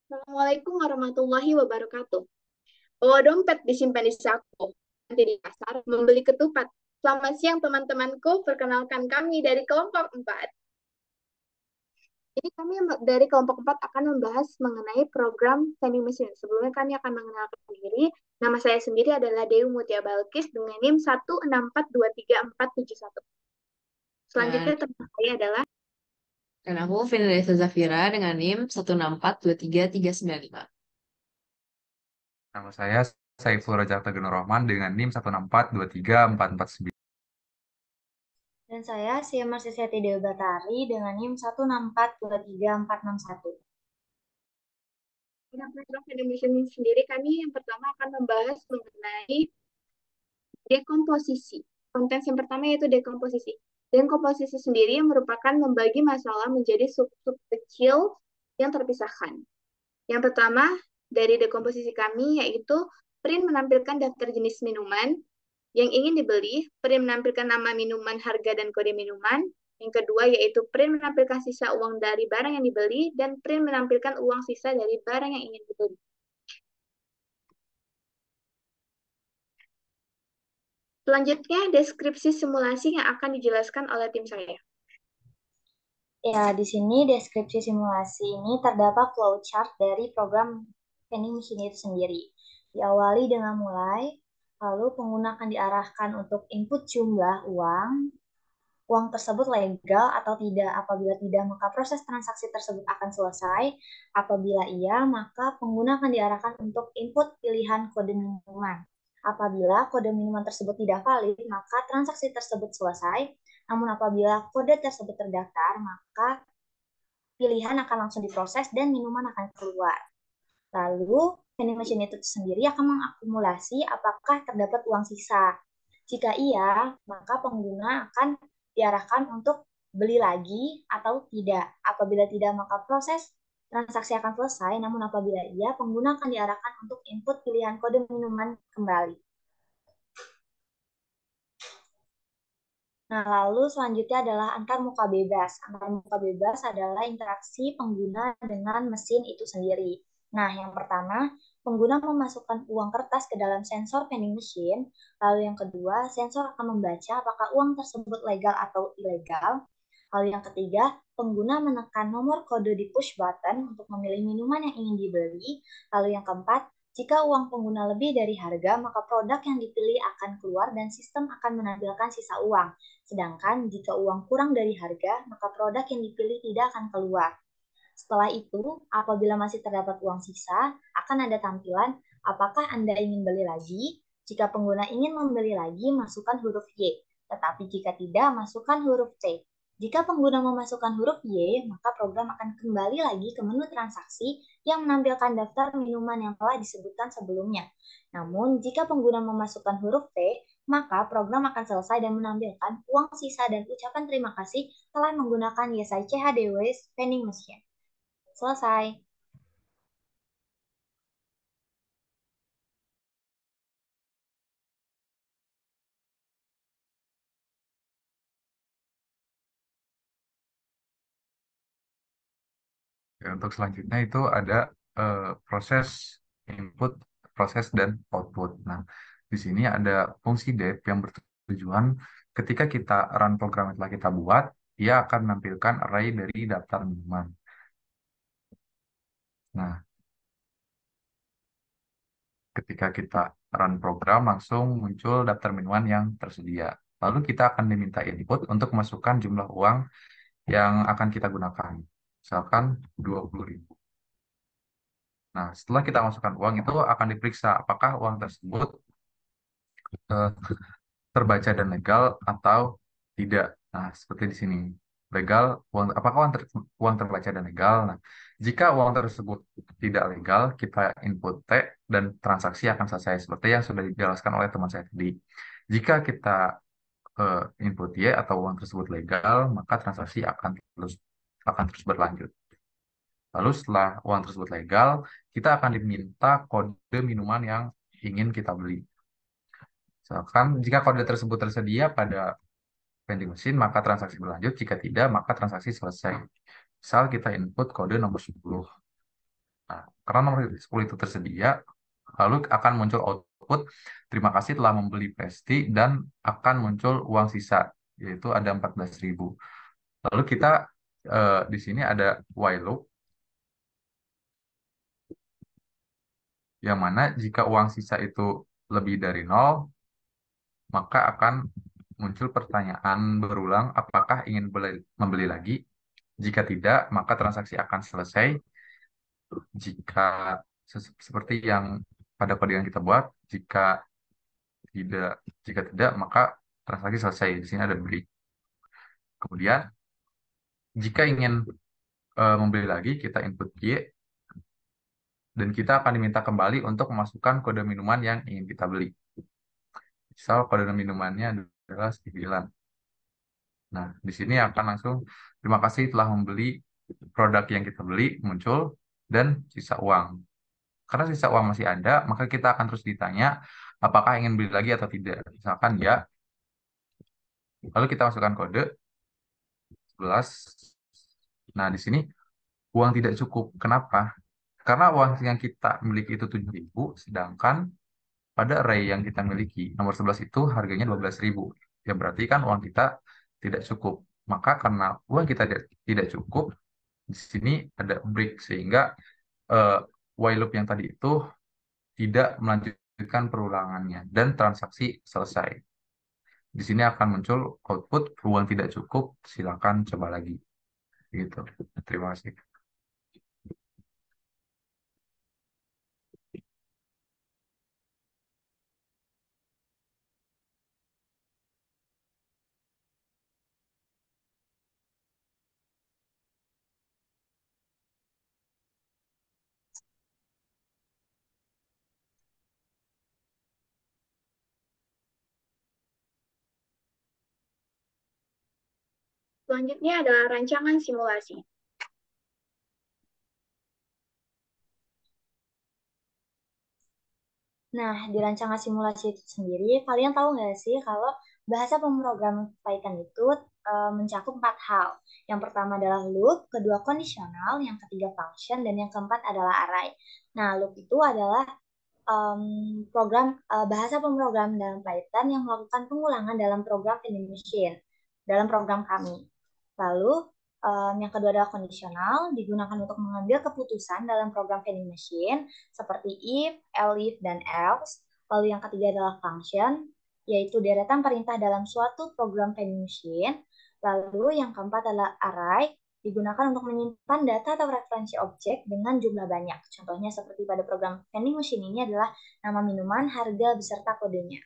Assalamualaikum warahmatullahi wabarakatuh. Bawa dompet disimpan di saku, nanti di pasar membeli ketupat. Selamat siang teman-temanku, perkenalkan kami dari kelompok 4. Jadi kami dari kelompok 4 akan membahas mengenai program vending machine. Sebelumnya kami akan mengenalkan diri. Nama saya sendiri adalah Dewi Mutia Balkis dengan NIM 1642341. Dan, Selanjutnya teman saya adalah dan aku Finalisa Zafira dengan NIM 164233395. Nama saya Saiful Rajab Tegenur Rahman dengan NIM 1642344. Dan saya Siamar Sesiati Dewi Batari dengan NIM 1642341. program vending machine sendiri. Kami yang pertama akan membahas mengenai dekomposisi. Konten yang pertama yaitu dekomposisi. Dekomposisi sendiri yang merupakan membagi masalah menjadi sub-sub kecil yang terpisahkan. Yang pertama dari dekomposisi kami yaitu print menampilkan daftar jenis minuman yang ingin dibeli, print menampilkan nama minuman, harga, dan kode minuman. Yang kedua yaitu print menampilkan sisa uang dari barang yang dibeli, dan print menampilkan uang sisa dari barang yang ingin dibeli. Selanjutnya, deskripsi simulasi yang akan dijelaskan oleh tim saya. Ya, di sini deskripsi simulasi ini terdapat flowchart dari program vending machine itu sendiri. Diawali dengan mulai, lalu pengguna akan diarahkan untuk input jumlah uang. Uang tersebut legal atau tidak. Apabila tidak, maka proses transaksi tersebut akan selesai. Apabila iya, maka pengguna akan diarahkan untuk input pilihan kode minuman. Apabila kode minuman tersebut tidak valid, maka transaksi tersebut selesai. Namun apabila kode tersebut terdaftar, maka pilihan akan langsung diproses dan minuman akan keluar. Lalu, vending machine itu sendiri akan mengakumulasi apakah terdapat uang sisa. Jika iya, maka pengguna akan diarahkan untuk beli lagi atau tidak. Apabila tidak, maka proses transaksi akan selesai. Namun apabila iya, pengguna akan diarahkan untuk input pilihan kode minuman kembali. Nah, lalu selanjutnya adalah antarmuka bebas. Antarmuka bebas adalah interaksi pengguna dengan mesin itu sendiri. Nah, yang pertama, pengguna memasukkan uang kertas ke dalam sensor vending machine. Lalu yang kedua, sensor akan membaca apakah uang tersebut legal atau ilegal. Lalu yang ketiga, pengguna menekan nomor kode di push button untuk memilih minuman yang ingin dibeli. Lalu yang keempat, jika uang pengguna lebih dari harga, maka produk yang dipilih akan keluar dan sistem akan menampilkan sisa uang. Sedangkan jika uang kurang dari harga, maka produk yang dipilih tidak akan keluar. Setelah itu, apabila masih terdapat uang sisa, akan ada tampilan apakah Anda ingin beli lagi. Jika pengguna ingin membeli lagi, masukkan huruf Y. Tetapi jika tidak, masukkan huruf C. Jika pengguna memasukkan huruf Y, maka program akan kembali lagi ke menu transaksi yang menampilkan daftar minuman yang telah disebutkan sebelumnya. Namun, jika pengguna memasukkan huruf T, maka program akan selesai dan menampilkan uang sisa dan ucapan terima kasih telah menggunakan Yesai CHDW Vending Machine. Selesai. Ya, untuk selanjutnya itu ada proses input, proses, dan output. Nah, di sini ada fungsi def yang bertujuan ketika kita run program yang telah kita buat, ia akan menampilkan array dari daftar minuman. Nah, ketika kita run program, langsung muncul daftar minuman yang tersedia. Lalu kita akan diminta input untuk memasukkan jumlah uang yang akan kita gunakan. Misalkan 20.000. Nah, setelah kita masukkan uang itu akan diperiksa apakah uang tersebut eh, terbaca dan legal atau tidak. Nah, seperti di sini. Legal, apakah uang terbaca dan legal? Nah, jika uang tersebut tidak legal, kita input T dan transaksi akan selesai seperti yang sudah dijelaskan oleh teman saya tadi. Jika kita input Y atau uang tersebut legal, maka transaksi akan terus berlanjut. Lalu setelah uang tersebut legal, kita akan diminta kode minuman yang ingin kita beli. Misalkan jika kode tersebut tersedia pada vending machine, maka transaksi berlanjut. Jika tidak, maka transaksi selesai. Misal kita input kode nomor 10. Nah, karena nomor 10 itu tersedia, lalu akan muncul output, terima kasih telah membeli Presti, dan akan muncul uang sisa, yaitu ada 14.000. Lalu kita di sini ada while loop, yang mana jika uang sisa itu lebih dari 0, maka akan muncul pertanyaan berulang, apakah ingin membeli lagi? Jika tidak, maka transaksi akan selesai. Jika seperti yang pada kode yang kita buat, tidak, jika tidak, maka transaksi selesai. Di sini ada break. Kemudian, jika ingin membeli lagi, kita input Y, dan kita akan diminta kembali untuk memasukkan kode minuman yang ingin kita beli. Misal kode minumannya adalah 9. Nah, di sini akan langsung terima kasih telah membeli produk yang kita beli, muncul, dan sisa uang. Karena sisa uang masih ada, maka kita akan terus ditanya apakah ingin beli lagi atau tidak. Misalkan ya, lalu kita masukkan kode 11. Nah, di sini uang tidak cukup. Kenapa? Karena uang yang kita miliki itu 7.000, sedangkan pada array yang kita miliki, nomor 11 itu harganya 12.000. Ya berarti kan uang kita tidak cukup. Maka karena uang kita tidak cukup, di sini ada break, sehingga eh, while loop yang tadi itu tidak melanjutkan perulangannya dan transaksi selesai. Di sini akan muncul output uang tidak cukup, silakan coba lagi. Gitu. Terima kasih. Selanjutnya adalah rancangan simulasi. Nah, di rancangan simulasi itu sendiri, kalian tahu nggak sih kalau bahasa pemrograman Python itu mencakup 4 hal. Yang pertama adalah loop, kedua kondisional, yang ketiga function, dan yang keempat adalah array. Nah, loop itu adalah bahasa pemrograman dalam Python yang melakukan pengulangan dalam program vending machine, dalam program kami. Lalu, yang kedua adalah kondisional, digunakan untuk mengambil keputusan dalam program vending machine, seperti if, elif, dan else. Lalu yang ketiga adalah function, yaitu deretan perintah dalam suatu program vending machine. Lalu yang keempat adalah array, digunakan untuk menyimpan data atau referensi objek dengan jumlah banyak. Contohnya seperti pada program vending machine ini adalah nama minuman, harga, beserta kodenya.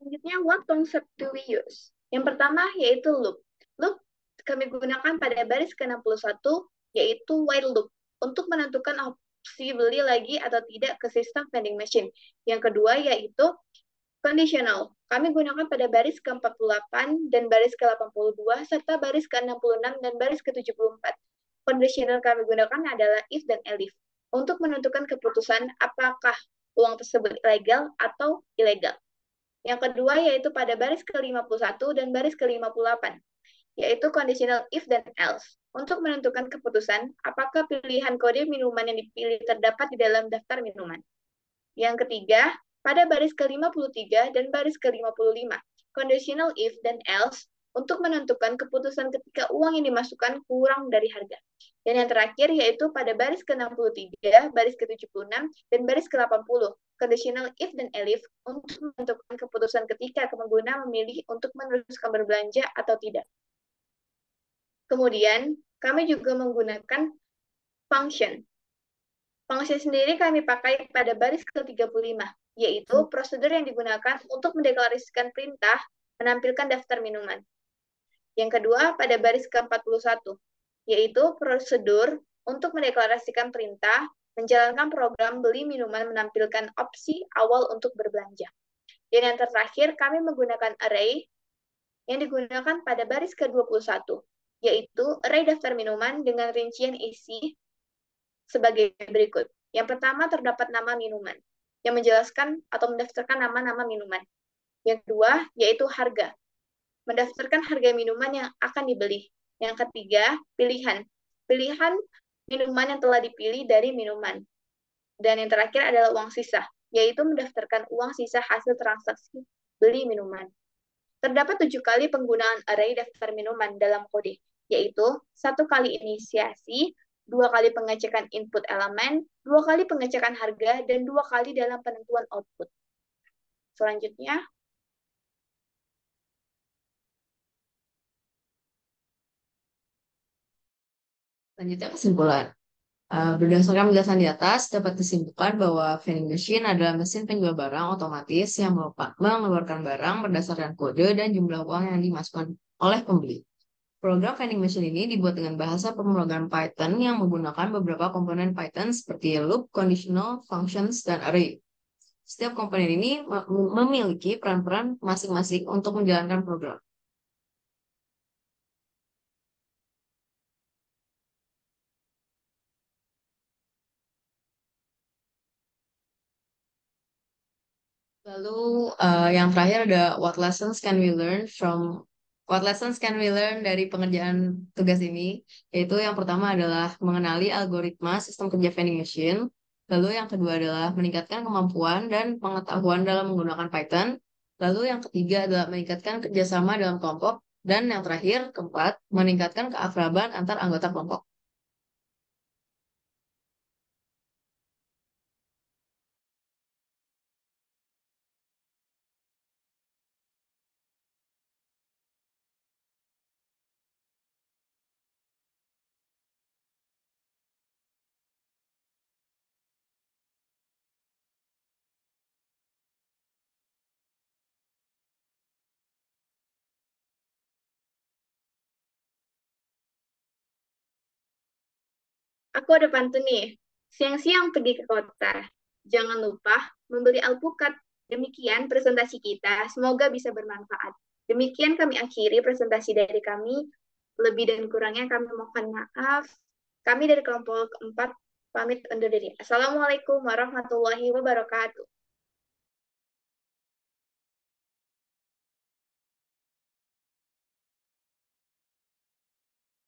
Selanjutnya, what concept do we use? Yang pertama yaitu loop. Loop kami gunakan pada baris ke-61, yaitu while loop, untuk menentukan opsi beli lagi atau tidak ke sistem vending machine. Yang kedua yaitu conditional. Kami gunakan pada baris ke-48 dan baris ke-82, serta baris ke-66 dan baris ke-74. Conditional kami gunakan adalah if dan elif, untuk menentukan keputusan apakah uang tersebut legal atau ilegal. Yang kedua yaitu pada baris ke-51 dan baris ke-58, yaitu conditional if dan else, untuk menentukan keputusan apakah pilihan kode minuman yang dipilih terdapat di dalam daftar minuman. Yang ketiga, pada baris ke-53 dan baris ke-55, conditional if dan else, untuk menentukan keputusan ketika uang yang dimasukkan kurang dari harga. Dan yang terakhir yaitu pada baris ke-63, baris ke-76, dan baris ke-80, conditional if dan elif, untuk menentukan keputusan ketika pengguna memilih untuk meneruskan berbelanja atau tidak. Kemudian, kami juga menggunakan function. Function sendiri kami pakai pada baris ke-35, yaitu prosedur yang digunakan untuk mendeklarasikan perintah menampilkan daftar minuman. Yang kedua, pada baris ke-41, yaitu prosedur untuk mendeklarasikan perintah menjalankan program beli minuman menampilkan opsi awal untuk berbelanja. Dan yang terakhir, kami menggunakan array yang digunakan pada baris ke-21, yaitu array daftar minuman dengan rincian isi sebagai berikut. Yang pertama terdapat nama minuman, yang menjelaskan atau mendaftarkan nama-nama minuman. Yang kedua, yaitu harga, mendaftarkan harga minuman yang akan dibeli. Yang ketiga, pilihan. Pilihan minuman yang telah dipilih dari minuman. Dan yang terakhir adalah uang sisa, yaitu mendaftarkan uang sisa hasil transaksi beli minuman. Terdapat 7 kali penggunaan array daftar minuman dalam kode, yaitu 1 kali inisiasi, 2 kali pengecekan input elemen, 2 kali pengecekan harga, dan 2 kali dalam penentuan output. Selanjutnya, kesimpulan. Berdasarkan penjelasan di atas, dapat disimpulkan bahwa vending machine adalah mesin penjual barang otomatis yang mengeluarkan barang berdasarkan kode dan jumlah uang yang dimasukkan oleh pembeli. Program vending machine ini dibuat dengan bahasa pemrograman Python yang menggunakan beberapa komponen Python seperti loop, conditional, functions, dan array. Setiap komponen ini memiliki peran-peran masing-masing untuk menjalankan program. Lalu yang terakhir ada what lessons can we learn dari pengerjaan tugas ini? Yaitu yang pertama adalah mengenali algoritma sistem kerja vending machine. Lalu yang kedua adalah meningkatkan kemampuan dan pengetahuan dalam menggunakan Python. Lalu yang ketiga adalah meningkatkan kerjasama dalam kelompok. Dan yang terakhir, keempat, meningkatkan keakraban antar anggota kelompok. aku ada pantun nih. Siang-siang pergi ke kota. Jangan lupa membeli alpukat. Demikian presentasi kita. Semoga bisa bermanfaat. Demikian kami akhiri presentasi dari kami. Lebih dan kurangnya kami mohon maaf. Kami dari kelompok 4 pamit undur diri. Assalamualaikum warahmatullahi wabarakatuh.